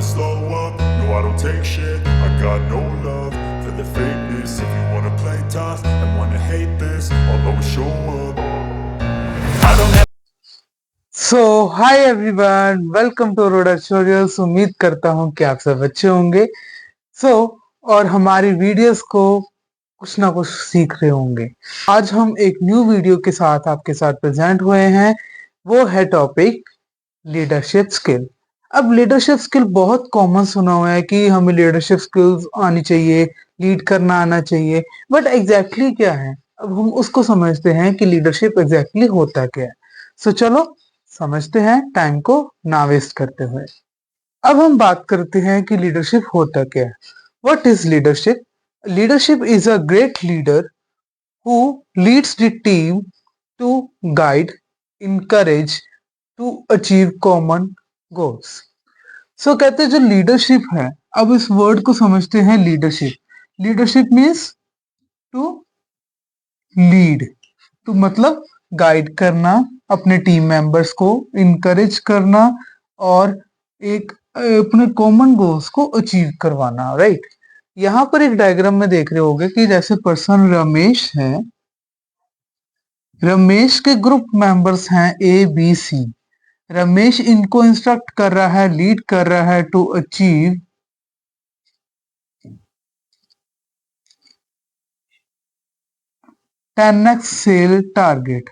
slow up, no I don't take shit. I got no love for the fakeness. If you wanna play tough and wanna hate this, I'll always show up. I don't have so hi everyone, welcome to road tutorials. उम्मीद करता हूँ कि आप सब अच्छे होंगे। और हमारी वीडियोस को कुछ ना कुछ सीख रहे होंगे। आज हम एक न्यू वीडियो के साथ आपके साथ प्रेजेंट हुए हैं। वो है टॉपिक लीडरशिप स्किल। अब लीडरशिप स्किल बहुत कॉमन सुना हुआ है कि हमें लीडरशिप स्किल्स आनी चाहिए, लीड करना आना चाहिए, बट एग्जैक्टली क्या है? अब हम उसको समझते हैं कि लीडरशिप एग्जैक्टली होता क्या है। चलो समझते हैं, टाइम को ना वेस्ट करते हुए। अब हम बात करते हैं कि लीडरशिप होता क्या है। What is leadership? Leadership is a great leader who leads the team to guide, encourage to achieve common goals. कहते हैं जो लीडरशिप है, अब इस वर्ड को समझते हैं। Leadership leadership means to lead, तो मतलब गाइड करना अपने टीम मेंबर्स को, इनकरेज करना और एक अपने कॉमन गोल्स को अचीव करवाना, राइट। यहाँ पर एक डायग्राम में देख रहे होंगे कि जैसे पर्सन रमेश है, रमेश के ग्रुप मेंबर्स हैं ए बी सी। रमेश इनको इंस्ट्रक्ट कर रहा है, लीड कर रहा है to achieve 10x cell target,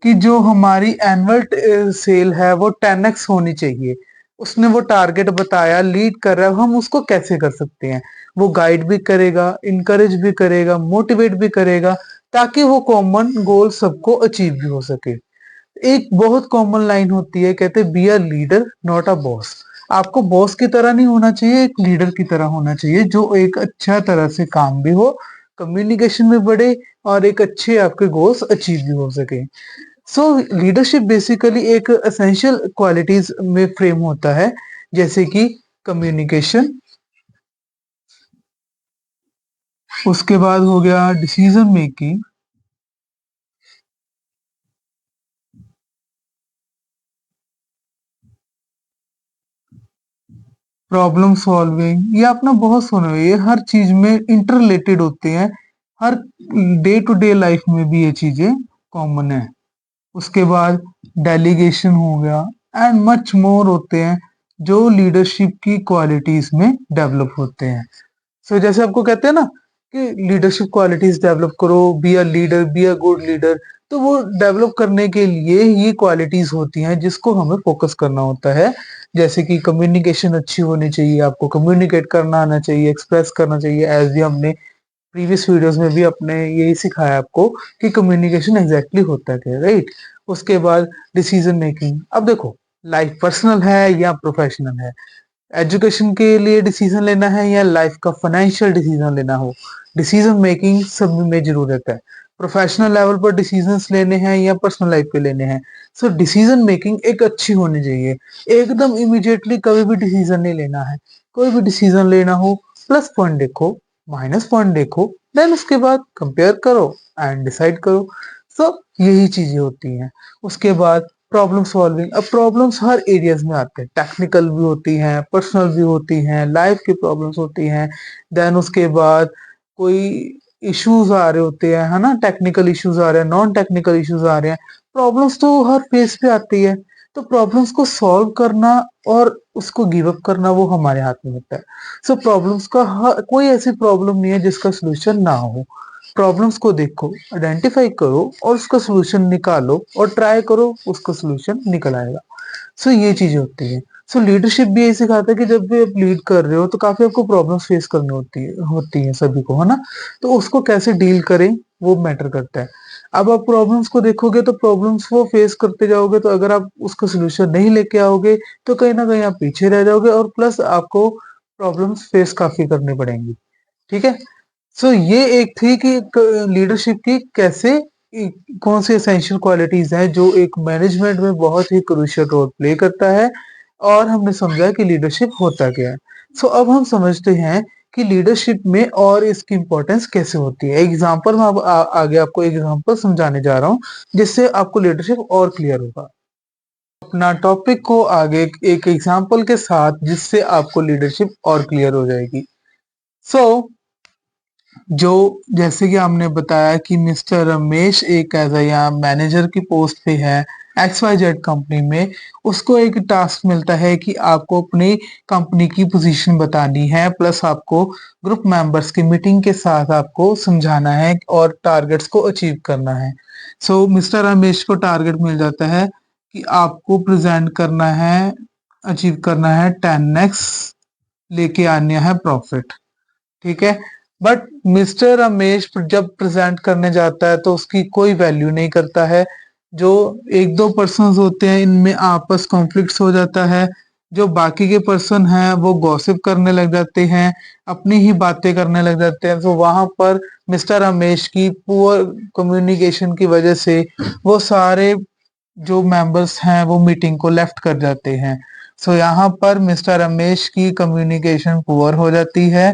कि जो हमारी एनुअल सेल है वो 10x होनी चाहिए। उसने वो टारगेट बताया, लीड कर रहा है। हम उसको कैसे कर सकते हैं? वो गाइड भी करेगा, इनकरेज भी करेगा, मोटिवेट भी करेगा, ताकि वो कॉमन गोल सबको अचीव भी हो सके। एक बहुत कॉमन लाइन होती है, कहते हैं be a leader not a boss. आपको बॉस की तरह नहीं होना चाहिए, एक लीडर की तरह होना चाहिए, जो एक अच्छा तरह से काम भी हो, कम्युनिकेशन में बढ़े और एक अच्छे आपके गोल्स अचीव भी हो सके। लीडरशिप बेसिकली एक एसेंशियल क्वालिटीज में फ्रेम होता है, जैसे कि कम्युनिकेशन, उसके बाद हो गया डिसीजन मेकिंग, प्रॉब्लम सॉल्विंग। ये आपने बहुत सुना है, ये हर चीज में इंटर रिलेटेड होते हैं, हर डे टू डे लाइफ में भी ये चीजें कॉमन है। उसके बाद डेलीगेशन हो गया एंड मच मोर होते हैं, जो लीडरशिप की क्वालिटीज में डेवलप होते हैं। जैसे आपको कहते हैं ना कि लीडरशिप क्वालिटीज डेवलप करो, be a leader, be a good leader, तो वो डेवलप करने के लिए ये क्वालिटीज होती हैं जिसको हमें फोकस करना होता है। जैसे कि कम्युनिकेशन अच्छी होनी चाहिए, आपको कम्युनिकेट करना आना चाहिए, एक्सप्रेस करना चाहिए, एज भी हमने प्रीवियस वीडियोस में भी अपने यही सिखाया आपको कि कम्युनिकेशन एग्जैक्टली होता है क्या, राइट। उसके बाद डिसीजन मेकिंग। अब देखो, लाइफ पर्सनल है या प्रोफेशनल है, एजुकेशन के लिए डिसीजन लेना है या लाइफ का फाइनेंशियल डिसीजन लेना हो, डिसीजन मेकिंग सब में जरूरत है। प्रोफेशनल लेवल पर डिसीजंस लेने हैं या पर्सनल लाइफ पे लेने हैं, डिसीजन मेकिंग एक अच्छी होनी चाहिए। एकदम इमीडिएटली कभी भी डिसीजन नहीं लेना है। कोई भी डिसीजन लेना हो, प्लस पॉइंट देखो, माइनस पॉइंट देखो, देन उसके बाद कंपेयर करो एंड डिसाइड करो। यही चीजें होती हैं। उसके बाद प्रॉब्लम सॉल्विंग। अब प्रॉब्लम्स हर एरियाज में आते हैं, टेक्निकल भी होती हैं, पर्सनल भी होती हैं, लाइफ की प्रॉब्लम्स होती हैं। देन उसके बाद कोई इश्यूज आ रहे होते हैं, है ना, टेक्निकल इश्यूज आ रहे हैं, नॉन टेक्निकल इश्यूज आ रहे हैं। प्रॉब्लम्स तो हर फेस पे आती है, तो प्रॉब्लम्स को सॉल्व करना और उसको गिव अप करना वो हमारे हाथ में होता है। प्रॉब्लम्स का कोई ऐसी प्रॉब्लम नहीं है जिसका सोल्यूशन ना हो। प्रॉब्लम्स को देखो, आइडेंटिफाई करो और उसका सोल्यूशन निकालो और ट्राई करो, उसका सोल्यूशन निकल आएगा। ये चीजें होती है। लीडरशिप भी यही सिखाता है कि जब भी आप लीड कर रहे हो तो काफी आपको प्रॉब्लम्स फेस करनी होती है सभी को, है ना। तो उसको कैसे डील करें वो मैटर करता है। अब आप प्रॉब्लम्स को देखोगे तो प्रॉब्लम्स वो फेस करते जाओगे, तो अगर आप उसका सोल्यूशन नहीं लेके आओगे तो कहीं ना कहीं आप पीछे रह जाओगे और प्लस आपको प्रॉब्लम्स फेस काफी करनी पड़ेंगी। ठीक है। ये एक थी कि लीडरशिप की कैसे कौन सी एसेंशियल क्वालिटीज हैं जो एक मैनेजमेंट में बहुत ही क्रूशियल रोल प्ले करता है, और हमने समझा कि लीडरशिप होता क्या है। अब हम समझते हैं कि लीडरशिप में और इसकी इंपॉर्टेंस कैसे होती है। एग्जांपल में आगे आपको एग्जांपल समझाने जा रहा हूँ, जिससे आपको लीडरशिप और क्लियर होगा। अपना टॉपिक को आगे एक एग्जांपल के साथ, जिससे आपको लीडरशिप और क्लियर हो जाएगी। सो जो जैसे कि हमने बताया कि मिस्टर रमेश एक एज या मैनेजर की पोस्ट पे है XYZ कंपनी में। उसको एक टास्क मिलता है कि आपको अपनी कंपनी की पोजीशन बतानी है, प्लस आपको ग्रुप मेंबर्स की मीटिंग के साथ आपको समझाना है और टारगेट्स को अचीव करना है। सो मिस्टर रमेश को टारगेट मिल जाता है कि आपको प्रेजेंट करना है, अचीव करना है 10x, लेके आना है प्रॉफिट। ठीक है, बट मिस्टर रमेश जब प्रेजेंट करने जाता है तो उसकी कोई वैल्यू नहीं करता है। जो एक दो पर्सन होते हैं, इनमें आपस कॉन्फ्लिक्ट्स हो जाता है। जो बाकी के पर्सन हैं वो गॉसिप करने लग जाते हैं, अपनी ही बातें करने लग जाते हैं। तो वहां पर मिस्टर रमेश की पुअर कम्युनिकेशन की वजह से वो सारे जो मेंबर्स हैं वो मीटिंग को लेफ्ट कर जाते हैं। सो यहाँ पर मिस्टर रमेश की कम्युनिकेशन पुअर हो जाती है।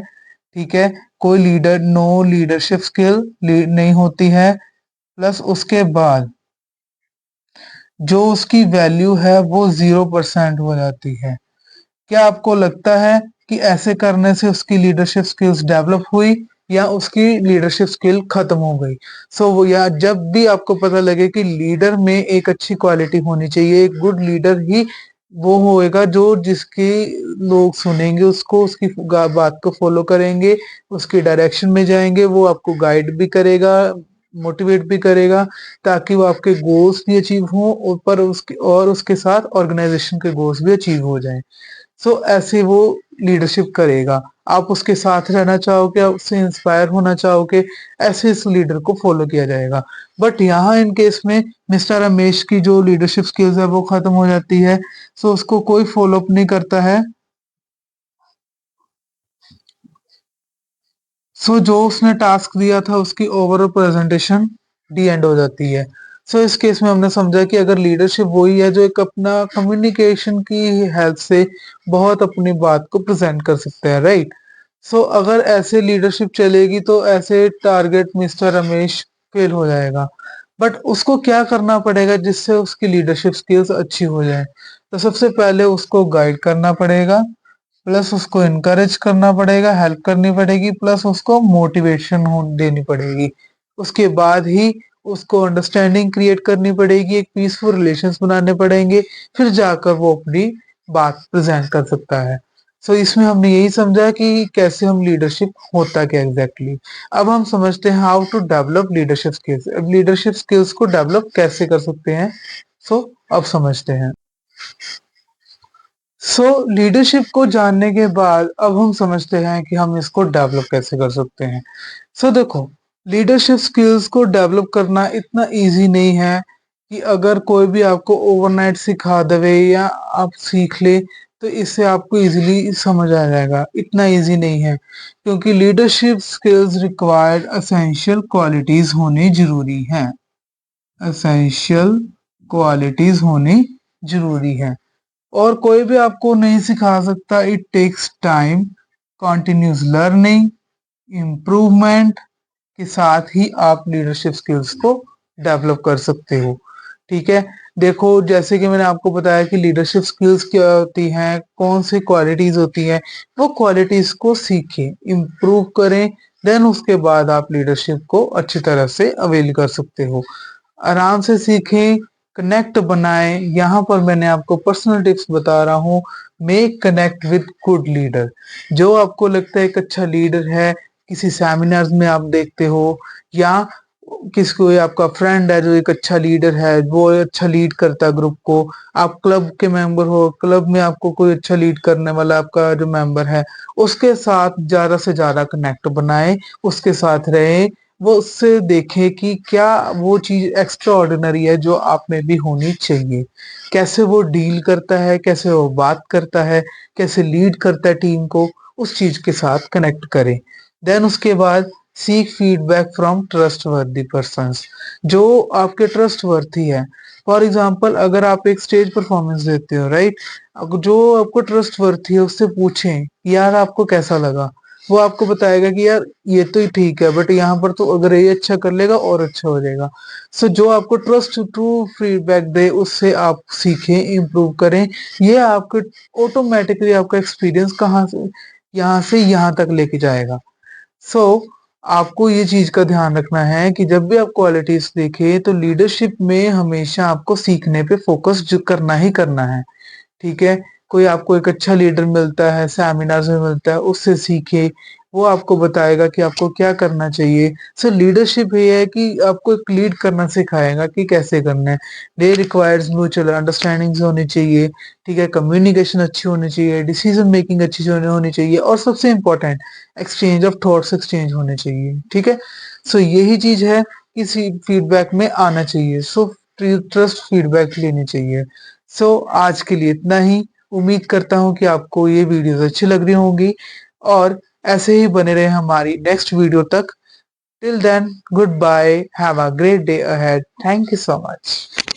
ठीक है, कोई लीडर, नो लीडरशिप स्किल नहीं होती है। प्लस उसके बाद जो उसकी वैल्यू है वो 0% हो जाती है। क्या आपको लगता है कि ऐसे करने से उसकी लीडरशिप स्किल्स डेवलप हुई या उसकी लीडरशिप स्किल खत्म हो गई? सो वो, या जब भी आपको पता लगे कि लीडर में एक अच्छी क्वालिटी होनी चाहिए, एक गुड लीडर ही वो होएगा जो जिसकी लोग सुनेंगे उसको, उसकी बात को फॉलो करेंगे, उसकी डायरेक्शन में जाएंगे, वो आपको गाइड भी करेगा, मोटिवेट भी करेगा, ताकि वो आपके गोल्स भी अचीव हो और उसके साथ ऑर्गेनाइजेशन के गोल्स भी अचीव हो जाएं। सो ऐसे वो लीडरशिप करेगा। आप उसके साथ रहना चाहोगे, आप उससे इंस्पायर होना चाहोगे, ऐसे इस लीडर को फॉलो किया जाएगा। बट यहाँ इन केस में मिस्टर रमेश की जो लीडरशिप स्किल्स है वो खत्म हो जाती है। सो उसको कोई फॉलो अप नहीं करता है। सो जो उसने टास्क दिया था उसकी ओवरऑल प्रेजेंटेशन डी एंड हो जाती है। सो इस केस में हमने समझा कि अगर लीडरशिप वही है जो एक अपना कम्युनिकेशन की हेल्प से बहुत अपनी बात को प्रेजेंट कर सकते हैं, राइट? सो अगर ऐसे लीडरशिप चलेगी तो ऐसे टारगेट मिस्टर रमेश फेल हो जाएगा। बट उसको क्या करना पड़ेगा जिससे उसकी लीडरशिप स्किल्स अच्छी हो जाए? तो सबसे पहले उसको गाइड करना पड़ेगा, प्लस उसको इनकरेज करना पड़ेगा, हेल्प करनी पड़ेगी, प्लस उसको मोटिवेशन देनी पड़ेगी। उसके बाद ही उसको अंडरस्टैंडिंग क्रिएट करनी पड़ेगी, एक पीसफुल रिलेशंस बनाने पड़ेंगे, फिर जाकर वो अपनी बात प्रेजेंट कर सकता है। सो इसमें हमने यही समझा कि कैसे हम लीडरशिप होता क्या एग्जैक्टली। अब हम समझते हैं how to develop leadership skills. अब लीडरशिप स्किल्स को डेवलप कैसे कर सकते हैं, सो अब समझते हैं। सो लीडरशिप को जानने के बाद अब हम समझते हैं कि हम इसको डेवलप कैसे कर सकते हैं। सो देखो, लीडरशिप स्किल्स को डेवलप करना इतना इजी नहीं है कि अगर कोई भी आपको ओवरनाइट सिखा देवे या आप सीख ले तो इससे आपको इजीली समझ आ जाएगा। इतना इजी नहीं है, क्योंकि leadership skills required essential qualities होनी जरूरी हैं। एसेंशियल क्वालिटीज होनी जरूरी है और कोई भी आपको नहीं सिखा सकता। It takes time, continuous learning, improvement के साथ ही आप लीडरशिप स्किल्स को डेवलप कर सकते हो। ठीक है, देखो जैसे कि मैंने आपको बताया कि लीडरशिप स्किल्स क्या होती हैं, कौन सी क्वालिटीज होती हैं, वो क्वालिटीज को सीखें, इम्प्रूव करें, देन उसके बाद आप लीडरशिप को अच्छी तरह से अवेल कर सकते हो। आराम से सीखें, कनेक्ट बनाएं। यहाँ पर मैंने आपको पर्सनल टिप्स बता रहा हूँ। Make connect with good leader. जो आपको लगता है एक अच्छा लीडर है, किसी सेमिनार्स में आप देखते हो या किसी कोई आपका फ्रेंड है जो एक अच्छा लीडर है, वो अच्छा लीड करता है ग्रुप को, आप क्लब के मेंबर हो, क्लब में आपको कोई अच्छा लीड करने वाला आपका जो मेंबर है, उसके साथ ज्यादा से ज्यादा कनेक्ट बनाए, उसके साथ रहे, वो उससे देखें कि क्या वो चीज एक्स्ट्रा ऑर्डिनरी है जो आप में भी होनी चाहिए। कैसे वो डील करता है, कैसे वो बात करता है, कैसे लीड करता है टीम को, उस चीज के साथ कनेक्ट करें। देन उसके बाद seek feedback from trustworthy persons, जो आपके ट्रस्टवर्थी है। फॉर एग्जाम्पल, अगर आप एक स्टेज परफॉर्मेंस देते हो, राइट, जो आपको ट्रस्टवर्थी है उससे पूछें यार आपको कैसा लगा, वो आपको बताएगा कि यार ये तो ही ठीक है, बट यहाँ पर तो अगर ये अच्छा कर लेगा और अच्छा हो जाएगा। सो जो आपको ट्रस्ट टू फीडबैक दे उससे आप सीखें, इम्प्रूव करें। ये आपके ऑटोमेटिकली आपका एक्सपीरियंस कहाँ से यहाँ तक लेके जाएगा। सो आपको ये चीज का ध्यान रखना है कि जब भी आप क्वालिटीज देखें तो लीडरशिप में हमेशा आपको सीखने पे फोकस करना ही करना है। ठीक है? कोई आपको एक अच्छा लीडर मिलता है, सेमिनार्स में मिलता है, उससे सीखे, वो आपको बताएगा कि आपको क्या करना चाहिए। सो लीडरशिप ये है कि आपको एक लीड करना सिखाएगा कि कैसे करना है। दे रिक्वायर्स म्यूचुअल अंडरस्टैंडिंग्स होनी चाहिए, ठीक है? कम्युनिकेशन अच्छी होनी चाहिए, डिसीजन मेकिंग अच्छी होनी चाहिए और सबसे important exchange of thoughts exchange होने चाहिए, ठीक है? सो यही चीज है किसी फीडबैक में आना चाहिए। सो ट्रस्ट फीडबैक लेनी चाहिए। सो आज के लिए इतना ही। उम्मीद करता हूँ कि आपको ये वीडियोस अच्छी लग रही होंगी और ऐसे ही बने रहे हमारी नेक्स्ट वीडियो तक। Till then, good bye, have a great day ahead. Thank you so much.